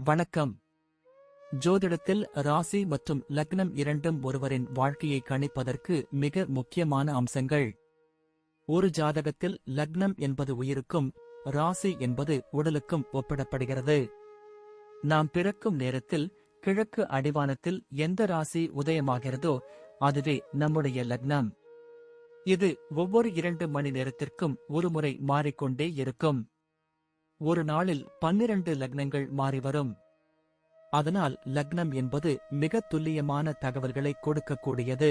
வணக்கம். ஜோதிடத்தில் ராசி மற்றும் லக்னம் இரண்டும் ஒருவரின் வாழ்க்கையை கணிப்பதற்கு மிக முக்கியமான அம்சங்கள். ஒரு ஜாதகத்தில் லக்னம் என்பது உயிருக்கும், ராசி என்பது உடலுக்கும் ஒப்பிடப்படுகிறது. நாம் பிறக்கும் நேரத்தில் கிழக்கு அடிவானத்தில் எந்த ராசி உதயமாகிறதோ அதுவே நம்முடைய லக்னம். இது ஒவ்வொரு 2 மணி நேரத்திற்கும் ஒருமுறை மாறிக்கொண்டே இருக்கும். ஒரு நாளில் 12 லக்னங்கள் மாறிவரும். அதனால் லக்னம் என்பது மிக துல்லியமான தகவல்களை கொடுக்கக்கூடியது.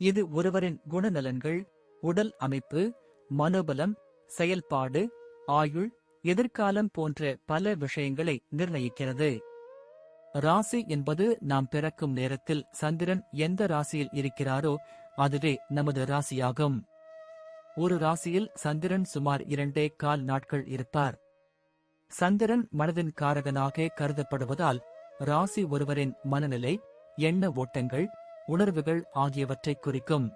இது ஒருவரின் குணநலன்கள், உடல் அமைப்பு, மனோபலம், செயல்பாடு, ஆயுள், எதிர்காலம் போன்ற பல விஷயங்களை நிர்ணயிக்கிறது. ராசி என்பது நாம் பிறக்கும் நேரத்தில் சந்திரன் எந்த ராசியில் இருக்கிறாரோ அதுவே நமது ராசியாகும். ஒரு ராசியில் சந்திரன் சுமார் 2.25 நாட்கள் இருப்பார். சந்திரன் மனதின் காரகனாக கருதப்படுவதால் ராசி ஒருவரின் மனநிலை, எண்ண ஓட்டங்கள், உணர்வுகள் ஆகியவற்றை குறிக்கும்.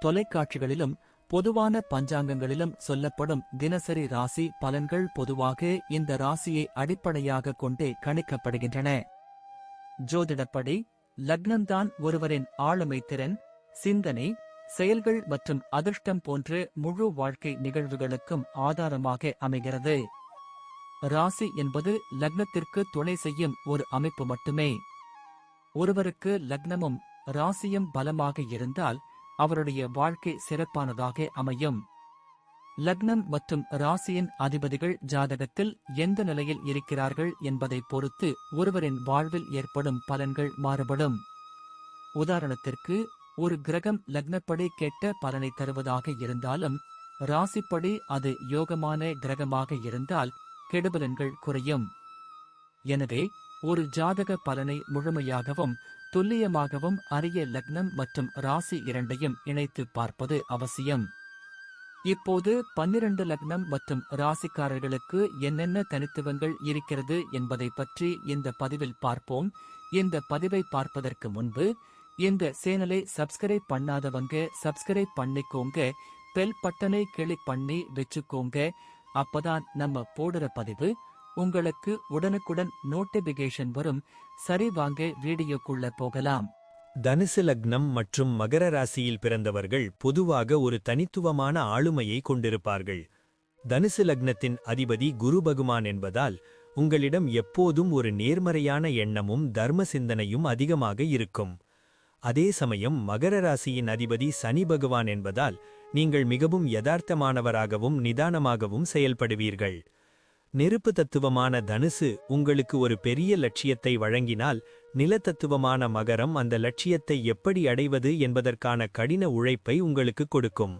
தொலைக்காட்சிகளிலும் பொதுவான பஞ்சாங்கங்களிலும் சொல்லப்படும் தினசரி ராசி பலன்கள் பொதுவாக இந்த ராசியை அடிப்படையாக கொண்டே கணிக்கப்படுகின்றன. ஜோதிடப்படி லக்னம்தான் ஒருவரின் ஆளுமை திறன், சிந்தனை, செயல்கள் மற்றும் அதிர்ஷ்டம் போன்ற முழு வாழ்க்கை நிகழ்வுகளுக்கும் ஆதாரமாக அமைகிறது. ராசி என்பது லக்னத்திற்கு துணை செய்யும் ஒரு அமைப்பு மட்டுமே. ஒருவருக்கு லக்னமும் ராசியும் பலமாக இருந்தால் அவருடைய வாழ்க்கை சிறப்பானதாக அமையும். லக்னம் மற்றும் ராசியின் அதிபதிகள் ஜாதகத்தில் எந்த நிலையில் இருக்கிறார்கள் என்பதை பொறுத்து ஒருவரின் வாழ்வில் ஏற்படும் பலன்கள் மாறுபடும். உதாரணத்திற்கு, ஒரு கிரகம் லக்னப்படி கெட்ட பலனை தருவதாக இருந்தாலும் ராசிப்படி அது யோகமான கிரகமாக இருந்தால் கெடுபலன்கள் குறையும். எனவே ஒரு ஜாதக பலனை முழுமையாகவும் துல்லியமாகவும் அறிய லக்னம் மற்றும் ராசி இரண்டையும் இணைத்து பார்ப்பது அவசியம். இப்போது 12 லக்னம் மற்றும் ராசிக்காரர்களுக்கு என்னென்ன தனித்துவங்கள் இருக்கிறது என்பதை பற்றி இந்த பதிவில் பார்ப்போம். இந்த பதிவை பார்ப்பதற்கு முன்பு இந்த சேனலை சப்ஸ்கிரைப் பண்ணாதவங்க சப்ஸ்கிரைப் பண்ணிக்கோங்க, பெல் பட்டனை கிளிக் பண்ணி வச்சுக்கோங்க. அப்பதான் நம்ம போடுற பதிவு உங்களுக்கு உடனுக்குடன் நோட்டிபிகேஷன் வரும். சரி, வாங்க வீடியோக்குள்ள போகலாம். தனுசு லக்னம் மற்றும் மகர ராசியில் பிறந்தவர்கள் பொதுவாக ஒரு தனித்துவமான ஆளுமையை கொண்டிருப்பார்கள். தனுசு லக்னத்தின் அதிபதி குரு பகவான் என்பதால் உங்களிடம் எப்போதும் ஒரு நேர்மறையான எண்ணமும் தர்ம சிந்தனையும் அதிகமாக இருக்கும். அதே சமயம் மகர ராசியின் அதிபதி சனி பகவான் என்பதால் நீங்கள் மிகவும் யதார்த்தமானவராகவும் நிதானமாகவும் செயல்படுவீர்கள். நெருப்பு தத்துவமான தனுசு உங்களுக்கு ஒரு பெரிய லட்சியத்தை வழங்கினால், நிலத்தத்துவமான மகரம் அந்த லட்சியத்தை எப்படி அடைவது என்பதற்கான கடின உழைப்பை உங்களுக்கு கொடுக்கும்.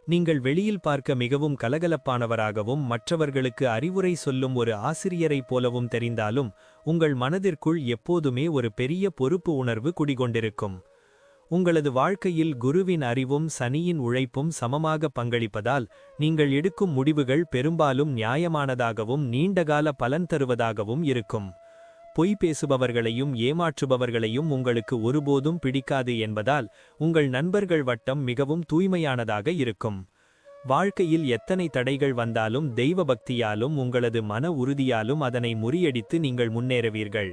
நீங்கள் வெளியில் பார்க்க மிகவும் கலகலப்பானவராகவும் மற்றவர்களுக்கு அறிவுரை சொல்லும் ஒரு ஆசிரியரைப் போலவும் தெரிந்தாலும் உங்கள் மனதிற்குள் எப்போதுமே ஒரு பெரிய பொறுப்பு உணர்வு குடிகொண்டிருக்கும். உங்களது வாழ்க்கையில் குருவின் அறிவும் சனியின் உழைப்பும் சமமாக பங்களிப்பதால் நீங்கள் எடுக்கும் முடிவுகள் பெரும்பாலும் நியாயமானதாகவும் நீண்டகால பலன் தருவதாகவும் இருக்கும். பொய் பேசுபவர்களையும் ஏமாற்றுபவர்களையும் உங்களுக்கு ஒருபோதும் பிடிக்காது என்பதால் உங்கள் நண்பர்கள் வட்டம் மிகவும் தூய்மையானதாக இருக்கும். வாழ்க்கையில் எத்தனை தடைகள் வந்தாலும் தெய்வ பக்தியாலும் உங்களது மன உறுதியாலும் அதனை முறியடித்து நீங்கள் முன்னேறுவீர்கள்.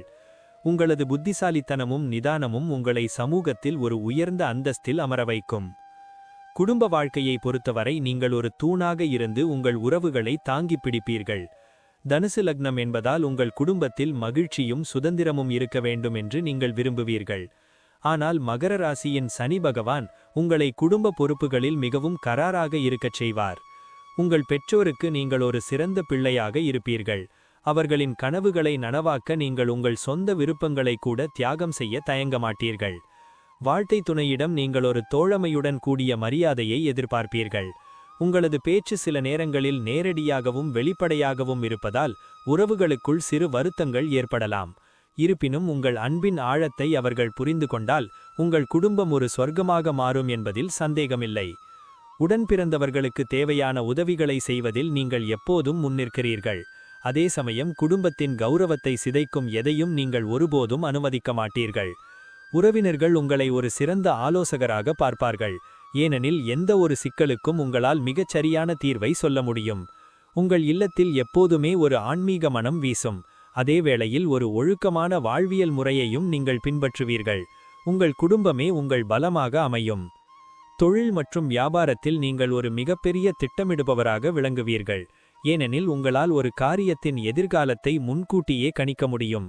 உங்களது புத்திசாலித்தனமும் நிதானமும் உங்களை சமூகத்தில் ஒரு உயர்ந்த அந்தஸ்தில் அமர வைக்கும். குடும்ப வாழ்க்கையை பொறுத்தவரை நீங்கள் ஒரு தூணாக இருந்து உங்கள் உறவுகளை தாங்கி பிடிப்பீர்கள். தனுசு லக்னம் என்பதால் உங்கள் குடும்பத்தில் மகிழ்ச்சியும் சுதந்திரமும் இருக்க வேண்டும் என்று நீங்கள் விரும்புவீர்கள். ஆனால் மகர ராசியின் சனி பகவான் உங்களை குடும்ப பொறுப்புகளில் மிகவும் கராராக இருக்கச் செய்வார். உங்கள் பெற்றோருக்கு நீங்கள் ஒரு சிறந்த பிள்ளையாக இருப்பீர்கள். அவர்களின் கனவுகளை நனவாக்க நீங்கள் உங்கள் சொந்த விருப்பங்களை கூட தியாகம் செய்ய தயங்க மாட்டீர்கள். வாழ்க்கை துணையிடம் நீங்கள் ஒரு தோழமையுடன் கூடிய மரியாதையை எதிர்பார்ப்பீர்கள். உங்களது பேச்சு சில நேரங்களில் நேரடியாகவும் வெளிப்படையாகவும் இருப்பதால் உறவுகளுக்குள் சிறு வருத்தங்கள் ஏற்படலாம். இருப்பினும் உங்கள் அன்பின் ஆழத்தை அவர்கள் புரிந்து கொண்டால் உங்கள் குடும்பம் ஒரு சொர்க்கமாக மாறும் என்பதில் சந்தேகமில்லை. உடன் பிறந்தவர்களுக்கு தேவையான உதவிகளை செய்வதில் நீங்கள் எப்போதும் முன்னிற்கிறீர்கள். அதே சமயம் குடும்பத்தின் கௌரவத்தை சிதைக்கும் எதையும் நீங்கள் ஒருபோதும் அனுமதிக்க மாட்டீர்கள். உறவினர்கள் உங்களை ஒரு சிறந்த ஆலோசகராக பார்ப்பார்கள். ஏனெனில் எந்த ஒரு சிக்கலுக்கும் உங்களால் மிகச்சரியான தீர்வை சொல்ல முடியும். உங்கள் இல்லத்தில் எப்போதுமே ஒரு ஆன்மீக மனம் வீசும். அதே வேளையில் ஒரு ஒழுக்கமான வாழ்வியல் முறையையும் நீங்கள் பின்பற்றுவீர்கள். உங்கள் குடும்பமே உங்கள் பலமாக அமையும். தொழில் மற்றும் வியாபாரத்தில் நீங்கள் ஒரு மிகப்பெரிய திட்டமிடுபவராக விளங்குவீர்கள். ஏனெனில் உங்களால் ஒரு காரியத்தின் எதிர்காலத்தை முன்கூட்டியே கணிக்க முடியும்.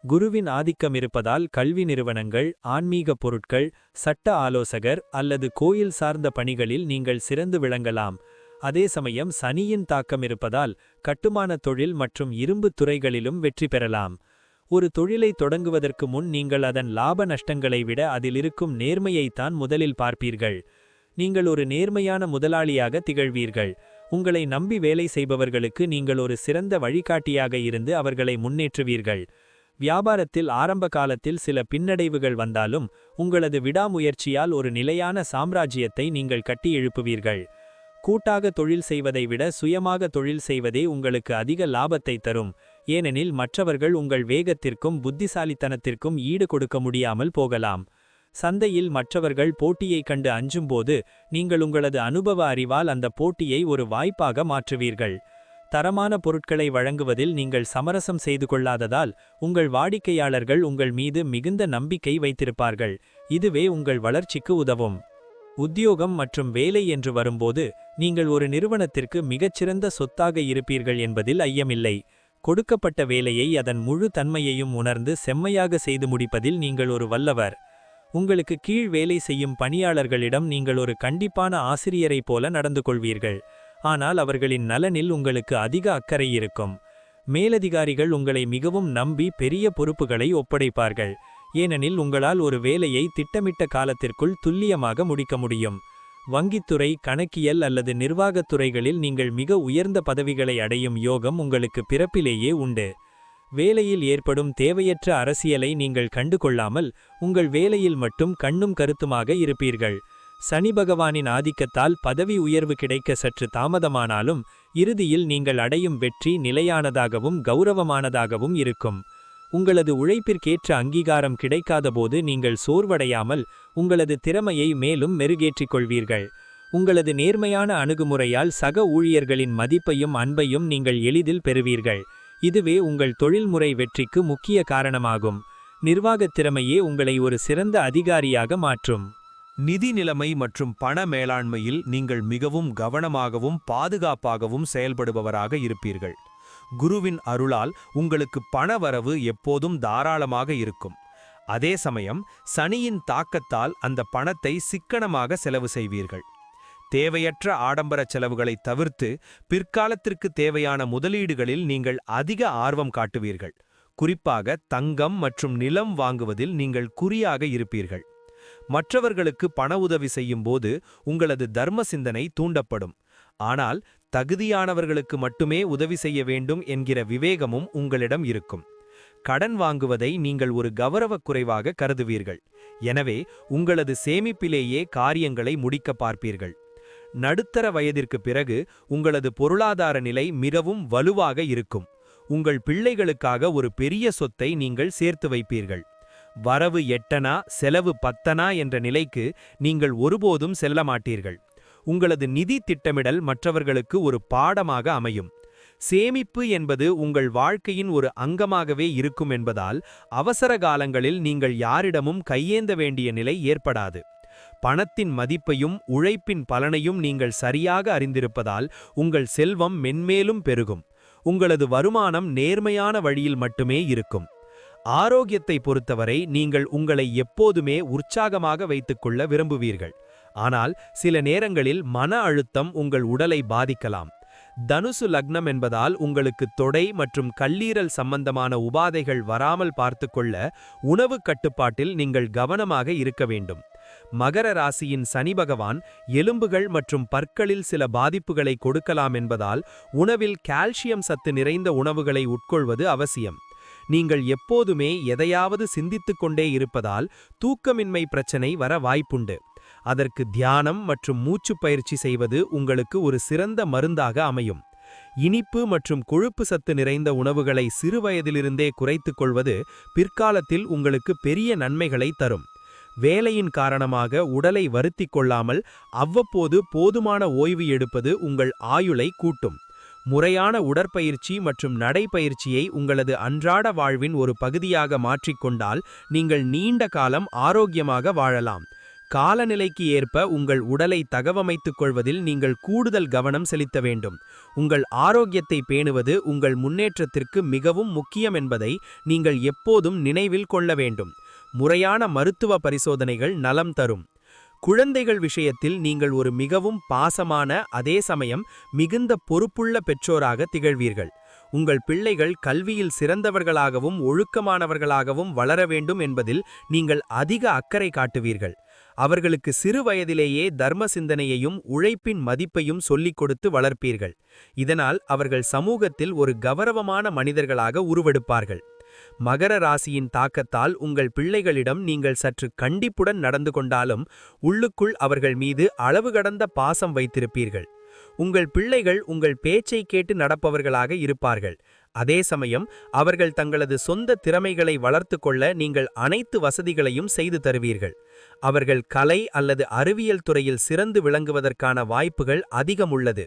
குருவின் ஆதிக்கம் இருப்பதால் கல்வி நிறுவனங்கள், ஆன்மீக பொருட்கள், சட்ட ஆலோசகர் அல்லது கோயில் சார்ந்த பணிகளில் நீங்கள் சிறந்து விளங்கலாம். அதே சமயம் சனியின் தாக்கம் இருப்பதால் கட்டுமான தொழில் மற்றும் இரும்பு துறைகளிலும் வெற்றி பெறலாம். ஒரு தொழிலை தொடங்குவதற்கு முன் நீங்கள் அதன் லாப நஷ்டங்களை விட அதில் இருக்கும் நேர்மையைத்தான் முதலில் பார்ப்பீர்கள். நீங்கள் ஒரு நேர்மையான முதலாளியாக திகழ்வீர்கள். உங்களை நம்பி வேலை செய்பவர்களுக்கு நீங்கள் ஒரு சிறந்த வழிகாட்டியாக இருந்து அவர்களை முன்னேற்றுவீர்கள். வியாபாரத்தில் ஆரம்ப காலத்தில் சில பின்னடைவுகள் வந்தாலும் உங்களது விடாமுயற்சியால் ஒரு நிலையான சாம்ராஜ்யத்தை நீங்கள் கட்டி எழுப்புவீர்கள். கூட்டாக தொழில் செய்வதை விட சுயமாக தொழில் செய்வதே உங்களுக்கு அதிக லாபத்தை தரும். ஏனெனில் மற்றவர்கள் உங்கள் வேகத்திற்கும் புத்திசாலித்தனத்திற்கும் ஈடு கொடுக்க முடியாமல் போகலாம். சந்தையில் மற்றவர்கள் போட்டியைக் கண்டு அஞ்சும்போது நீங்கள் உங்களது அனுபவ அறிவால் அந்த போட்டியை ஒரு வாய்ப்பாக மாற்றுவீர்கள். தரமான பொருட்களை வழங்குவதில் நீங்கள் சமரசம் செய்து கொள்ளாததால் உங்கள் வாடிக்கையாளர்கள் உங்கள் மீது மிகுந்த நம்பிக்கை வைத்திருப்பார்கள். இதுவே உங்கள் வளர்ச்சிக்கு உதவும். உத்தியோகம் மற்றும் வேலை என்று வரும்போது நீங்கள் ஒரு நிறுவனத்திற்கு மிகச்சிறந்த சொத்தாக இருப்பீர்கள் என்பதில் ஐயமில்லை. கொடுக்கப்பட்ட வேலையை அதன் முழு தன்மையையும் உணர்ந்து செம்மையாக செய்து முடிப்பதில் நீங்கள் ஒரு வல்லவர். உங்களுக்கு கீழ் வேலை செய்யும் பணியாளர்களிடம் நீங்கள் ஒரு கண்டிப்பான ஆசிரியரைப் போல நடந்து கொள்வீர்கள். ஆனால் அவர்களின் நலனில் உங்களுக்கு அதிக அக்கறை இருக்கும். மேலதிகாரிகள் உங்களை மிகவும் நம்பி பெரிய பொறுப்புகளை ஒப்படைப்பார்கள். ஏனெனில் உங்களால் ஒரு வேலையை திட்டமிட்ட காலத்திற்குள் துல்லியமாக முடிக்க முடியும். வங்கித்துறை, கணக்கியல் அல்லது நிர்வாகத் துறைகளில் நீங்கள் மிக உயர்ந்த பதவிகளை அடையும் யோகம் உங்களுக்கு பிறப்பிலேயே உண்டு. வேலையில் ஏற்படும் தேவையற்ற அரசியலை நீங்கள் கண்டுகொள்ளாமல் உங்கள் வேலையில் மட்டும் கண்ணும் கருத்துமாக இருப்பீர்கள். சனி பகவானின் ஆதிக்கத்தால் பதவி உயர்வு கிடைக்க சற்று தாமதமானாலும் இறுதியில் நீங்கள் அடையும் வெற்றி நிலையானதாகவும் கௌரவமானதாகவும் இருக்கும். உங்களது உழைப்பிற்கேற்ற அங்கீகாரம் கிடைக்காதபோது நீங்கள் சோர்வடையாமல் உங்களது திறமையை மேலும் மெருகேற்றிக் கொள்வீர்கள். உங்களது நேர்மையான அணுகுமுறையால் சக ஊழியர்களின் மதிப்பையும் அன்பையும் நீங்கள் எளிதில் பெறுவீர்கள். இதுவே உங்கள் தொழில்முறை வெற்றிக்கு முக்கிய காரணமாகும். நிர்வாகத் திறமையே உங்களை ஒரு சிறந்த அதிகாரியாக மாற்றும். நிதி நிலைமை மற்றும் பண மேலாண்மையில் நீங்கள் மிகவும் கவனமாகவும் பாதுகாப்பாகவும் செயல்படுபவராக இருப்பீர்கள். குருவின் அருளால் உங்களுக்கு பணவரவு எப்போதும் தாராளமாக இருக்கும். அதே சமயம் சனியின் தாக்கத்தால் அந்த பணத்தை சிக்கனமாக செலவு செய்வீர்கள். தேவையற்ற ஆடம்பர செலவுகளை தவிர்த்து பிற்காலத்திற்கு தேவையான முதலீடுகளில் நீங்கள் அதிக ஆர்வம் காட்டுவீர்கள். குறிப்பாக தங்கம் மற்றும் நிலம் வாங்குவதில் நீங்கள் குறியாக இருப்பீர்கள். மற்றவர்களுக்கு பண உதவி செய்யும் போது உங்களது தர்ம சிந்தனை தூண்டப்படும். ஆனால் தகுதியானவர்களுக்கு மட்டுமே உதவி செய்ய வேண்டும் என்கிற விவேகமும் உங்களிடம் இருக்கும். கடன் வாங்குவதை நீங்கள் ஒரு கௌரவக் குறைவாக கருதுவீர்கள். எனவே உங்களது சேமிப்பிலேயே காரியங்களை முடிக்க பார்ப்பீர்கள். நடுத்தர வயதிற்கு பிறகு உங்களது பொருளாதார நிலை மிகவும் வலுவாக இருக்கும். உங்கள் பிள்ளைகளுக்காக ஒரு பெரிய சொத்தை நீங்கள் சேர்த்து வைப்பீர்கள். வரவு 8 செலவு 10 என்ற நிலைக்கு நீங்கள் ஒருபோதும் செல்ல மாட்டீர்கள். உங்களது நிதி திட்டமிடல் மற்றவர்களுக்கு ஒரு பாடமாக அமையும். சேமிப்பு என்பது உங்கள் வாழ்க்கையின் ஒரு அங்கமாகவே இருக்கும் என்பதால் அவசர காலங்களில் நீங்கள் யாரிடமும் கையேந்த வேண்டிய நிலை ஏற்படாது. பணத்தின் மதிப்பையும் உழைப்பின் பலனையும் நீங்கள் சரியாக அறிந்திருப்பதால் உங்கள் செல்வம் மென்மேலும் பெருகும். உங்களது வருமானம் நேர்மையான வழியில் மட்டுமே இருக்கும். ஆரோக்கியத்தை பொறுத்தவரை நீங்கள் உங்களை எப்போதுமே உற்சாகமாக வைத்துக்கொள்ள விரும்புவீர்கள். ஆனால் சில நேரங்களில் மன அழுத்தம் உங்கள் உடலை பாதிக்கலாம். தனுசு லக்னம் என்பதால் உங்களுக்கு தொடை மற்றும் கல்லீரல் சம்பந்தமான உபாதைகள் வராமல் பார்த்துக்கொள்ள உணவு கட்டுப்பாட்டில் நீங்கள் கவனமாக இருக்க வேண்டும். மகர ராசியின் சனி பகவான் எலும்புகள் மற்றும் பற்களில் சில பாதிப்புகளை கொடுக்கலாம் என்பதால் உணவில் கால்சியம் சத்து நிறைந்த உணவுகளை உட்கொள்வது அவசியம். நீங்கள் எப்போதுமே எதையாவது சிந்தித்துக் கொண்டே இருப்பதால் தூக்கமின்மை பிரச்சனை வர வாய்ப்புண்டு. அதற்கு தியானம் மற்றும் மூச்சு பயிற்சி செய்வது உங்களுக்கு ஒரு சிறந்த மருந்தாக அமையும். இனிப்பு மற்றும் கொழுப்பு சத்து நிறைந்த உணவுகளை சிறுவயதிலிருந்தே குறைத்துக் கொள்வது பிற்காலத்தில் உங்களுக்கு பெரிய நன்மைகளை தரும். வேலையின் காரணமாக உடலை வருத்திக் கொள்ளாமல் அவ்வப்போது போதுமான ஓய்வு எடுப்பது உங்கள் ஆயுளை கூட்டும். முறையான உடற்பயிற்சி மற்றும் நடைப்பயிற்சியை உங்களது அன்றாட வாழ்வின் ஒரு பகுதியாக மாற்றிக்கொண்டால் நீங்கள் நீண்ட காலம் ஆரோக்கியமாக வாழலாம். காலநிலைக்கு ஏற்ப உங்கள் உடலை தகவமைத்துக் கொள்வதில் நீங்கள் கூடுதல் கவனம் செலுத்த வேண்டும். உங்கள் ஆரோக்கியத்தை பேணுவது உங்கள் முன்னேற்றத்திற்கு மிகவும் முக்கியம் என்பதை நீங்கள் எப்போதும் நினைவில் கொள்ள வேண்டும். முறையான மருத்துவ பரிசோதனைகள் நலம் தரும். குழந்தைகள் விஷயத்தில் நீங்கள் ஒரு மிகவும் பாசமான, அதே சமயம் மிகுந்த பொறுப்புள்ள பெற்றோராக திகழ்வீர்கள். உங்கள் பிள்ளைகள் கல்வியில் சிறந்தவர்களாகவும் ஒழுக்கமானவர்களாகவும் வளர வேண்டும் என்பதில் நீங்கள் அதிக அக்கறை காட்டுவீர்கள். அவர்களுக்கு சிறு வயதிலேயே தர்ம சிந்தனையையும் உழைப்பின் மதிப்பையும் சொல்லிக் கொடுத்து வளர்ப்பீர்கள். இதனால் அவர்கள் சமூகத்தில் ஒரு கௌரவமான மனிதர்களாக உருவெடுப்பார்கள். மகர ராசியின் தாக்கத்தால் உங்கள் பிள்ளைகளிடம் நீங்கள் சற்று கண்டிப்புடன் நடந்து கொண்டாலும் உள்ளுக்குள் அவர்கள் மீது அளவு கடந்த பாசம் வைத்திருப்பீர்கள். உங்கள் பிள்ளைகள் உங்கள் பேச்சை கேட்டு நடப்பவர்களாக இருப்பார்கள். அதே சமயம் அவர்கள் தங்களது சொந்த திறமைகளை வளர்த்து கொள்ள நீங்கள் அனைத்து வசதிகளையும் செய்து தருவீர்கள். அவர்கள் கலை அல்லது அறிவியல் துறையில் சிறந்து விளங்குவதற்கான வாய்ப்புகள் அதிகம் உள்ளது.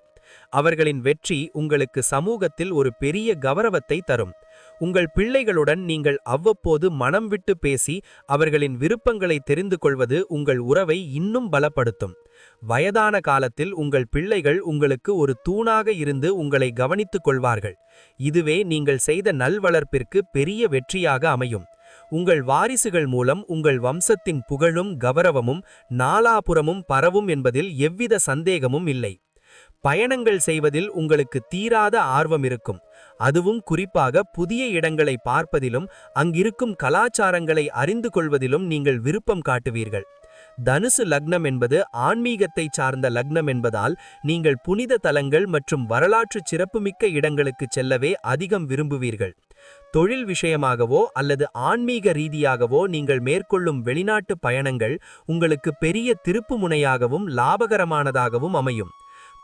அவர்களின் வெற்றி உங்களுக்கு சமூகத்தில் ஒரு பெரிய கௌரவத்தை தரும். உங்கள் பிள்ளைகளுடன் நீங்கள் அவ்வப்போது மனம் விட்டு பேசி அவர்களின் விருப்பங்களை தெரிந்து கொள்வது உங்கள் உறவை இன்னும் பலப்படுத்தும். வயதான காலத்தில் உங்கள் பிள்ளைகள் உங்களுக்கு ஒரு தூணாக இருந்து உங்களை கவனித்துக் கொள்வார்கள். இதுவே நீங்கள் செய்த நல்வளர்ப்பிற்கு பெரிய வெற்றியாக அமையும். உங்கள் வாரிசுகள் மூலம் உங்கள் வம்சத்தின் புகழும் கௌரவமும் நாலாபுறமும் பரவும் என்பதில் எவ்வித சந்தேகமும் இல்லை. பயணங்கள் செய்வதில் உங்களுக்கு தீராத ஆர்வம் இருக்கும். அதுவும் குறிப்பாக புதிய இடங்களை பார்ப்பதிலும் அங்கிருக்கும் கலாச்சாரங்களை அறிந்து கொள்வதிலும் நீங்கள் விருப்பம் காட்டுவீர்கள். தனுசு லக்னம் என்பது ஆன்மீகத்தை சார்ந்த லக்னம் என்பதால் நீங்கள் புனித தலங்கள் மற்றும் வரலாற்று சிறப்புமிக்க இடங்களுக்கு செல்லவே அதிகம் விரும்புவீர்கள். தொழில் விஷயமாகவோ அல்லது ஆன்மீக ரீதியாகவோ நீங்கள் மேற்கொள்ளும் வெளிநாட்டு பயணங்கள் உங்களுக்கு பெரிய திருப்புமுனையாகவும் லாபகரமானதாகவும் அமையும்.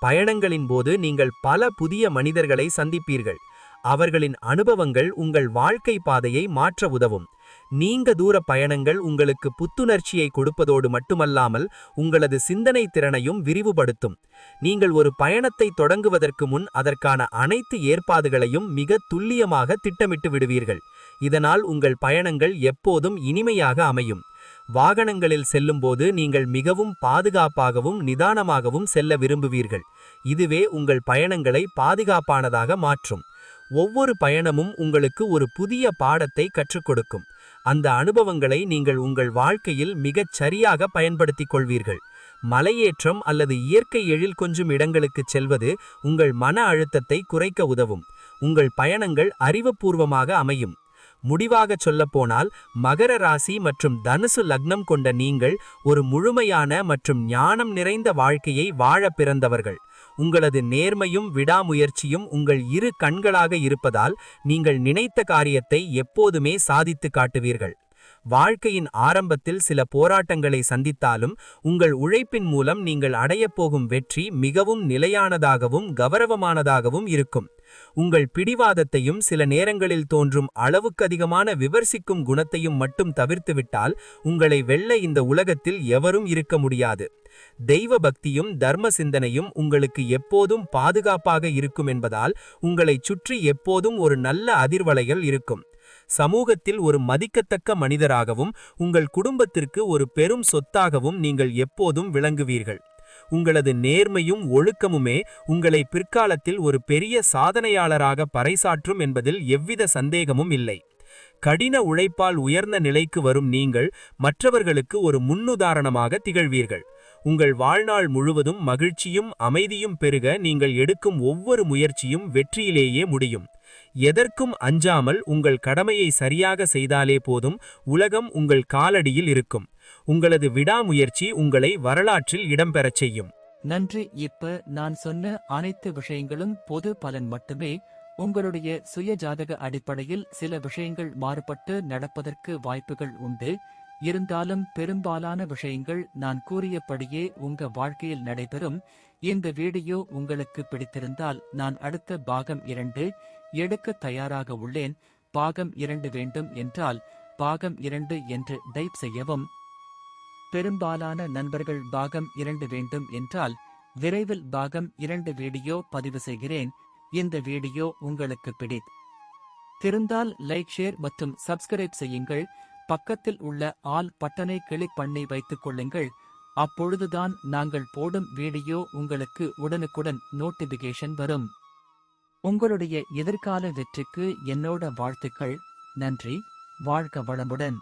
பயணங்களின் போது நீங்கள் பல புதிய மனிதர்களை சந்திப்பீர்கள். அவர்களின் அனுபவங்கள் உங்கள் வாழ்க்கை பாதையை மாற்ற உதவும். நீண்ட தூர பயணங்கள் உங்களுக்கு புத்துணர்ச்சியை கொடுப்பதோடு மட்டுமல்லாமல் உங்களது சிந்தனை திறனையும் விரிவுபடுத்தும். நீங்கள் ஒரு பயணத்தை தொடங்குவதற்கு முன் அதற்கான அனைத்து ஏற்பாடுகளையும் மிக துல்லியமாக திட்டமிட்டு விடுவீர்கள். இதனால் உங்கள் பயணங்கள் எப்போதும் இனிமையாக அமையும். வாகனங்களில் செல்லும்போது நீங்கள் மிகவும் பாதுகாப்பாகவும் நிதானமாகவும் செல்ல விரும்புவீர்கள். இதுவே உங்கள் பயணங்களை பாதுகாப்பானதாக மாற்றும். ஒவ்வொரு பயணமும் உங்களுக்கு ஒரு புதிய பாடத்தை கற்றுக் கொடுக்கும். அந்த அனுபவங்களை நீங்கள் உங்கள் வாழ்க்கையில் மிகச் சரியாக பயன்படுத்திக் கொள்வீர்கள். மலையேற்றம் அல்லது இயற்கை எழில் கொஞ்சம் இடங்களுக்குச் செல்வது உங்கள் மன அழுத்தத்தை குறைக்க உதவும். உங்கள் பயணங்கள் அறிவுபூர்வமாக அமையும். முடிவாகச் சொல்லப்போனால் மகர ராசி மற்றும் தனுசு லக்னம் கொண்ட நீங்கள் ஒரு முழுமையான மற்றும் ஞானம் நிறைந்த வாழ்க்கையை வாழ பிறந்தவர்கள். உங்களது நேர்மையும் விடாமுயற்சியும் உங்கள் இரு கண்களாக இருப்பதால் நீங்கள் நினைத்த காரியத்தை எப்போதுமே சாதித்து காட்டுவீர்கள். வாழ்க்கையின் ஆரம்பத்தில் சில போராட்டங்களை சந்தித்தாலும் உங்கள் உழைப்பின் மூலம் நீங்கள் அடையப்போகும் வெற்றி மிகவும் நிலையானதாகவும் கௌரவமானதாகவும் இருக்கும். உங்கள் பிடிவாதத்தையும் சில நேரங்களில் தோன்றும் அளவுக்கதிகமான விமர்சிக்கும் குணத்தையும் மட்டும் தவிர்த்துவிட்டால் உங்களை வெல்ல இந்த உலகத்தில் எவரும் இருக்க முடியாது. தெய்வ பக்தியும் தர்ம சிந்தனையும் உங்களுக்கு எப்போதும் பாதுகாப்பாக இருக்கும் என்பதால் உங்களைச் சுற்றி எப்போதும் ஒரு நல்ல அதிர்வலைகள் இருக்கும். சமூகத்தில் ஒரு மதிக்கத்தக்க மனிதராகவும் உங்கள் குடும்பத்திற்கு ஒரு பெரும் சொத்தாகவும் நீங்கள் எப்போதும் விளங்குவீர்கள். உங்களது நேர்மையும் ஒழுக்கமுமே உங்களை பிற்காலத்தில் ஒரு பெரிய சாதனையாளராக பறைசாற்றும் என்பதில் எவ்வித சந்தேகமும் இல்லை. கடின உழைப்பால் உயர்ந்த நிலைக்கு வரும் நீங்கள் மற்றவர்களுக்கு ஒரு முன்னுதாரணமாக திகழ்வீர்கள். உங்கள் வாழ்நாள் முழுவதும் மகிழ்ச்சியும் அமைதியும் பெருக நீங்கள் எடுக்கும் ஒவ்வொரு முயற்சியும் வெற்றியிலேயே முடியும். எதற்கும் அஞ்சாமல் உங்கள் கடமையை சரியாக செய்தாலே போதும், உலகம் உங்கள் காலடியில் இருக்கும். உங்களது விடாமுயற்சி உங்களை வரலாற்றில் இடம்பெறச் செய்யும். நன்றி. இப்ப நான் சொன்ன அனைத்து விஷயங்களும் பொது பலன் மட்டுமே. உங்களுடைய சுய ஜாதக அடிப்படையில் சில விஷயங்கள் மாறுபட்டு நடப்பதற்கு வாய்ப்புகள் உண்டு. இருந்தாலும் பெரும்பாலான விஷயங்கள் நான் கூறியபடியே உங்க வாழ்க்கையில் நடைபெறும். இந்த வீடியோ உங்களுக்கு பிடித்திருந்தால் நான் அடுத்த பாகம் 2 எடுக்க தயாராக உள்ளேன். பாகம் 2 வேண்டும் என்றால் பாகம் 2 என்று டைப் செய்யவும். பெரும்பாலான நண்பர்கள் பாகம் 2 வேண்டும் என்றால் விரைவில் பாகம் 2 வீடியோ பதிவு செய்கிறேன். இந்த வீடியோ உங்களுக்கு பிடித்திருந்தால் லைக் ஷேர் மற்றும் சப்ஸ்கிரைப் செய்யுங்கள். பக்கத்தில் உள்ள ஆல் பட்டனை கிளிக் பண்ணி வைத்துக் கொள்ளுங்கள். அப்பொழுதுதான் நாங்கள் போடும் வீடியோ உங்களுக்கு உடனுக்குடன் நோட்டிபிகேஷன் வரும். உங்களுடைய எதிர்கால வெற்றிக்கு என்னோட வாழ்த்துக்கள். நன்றி. வாழ்க வளமுடன்.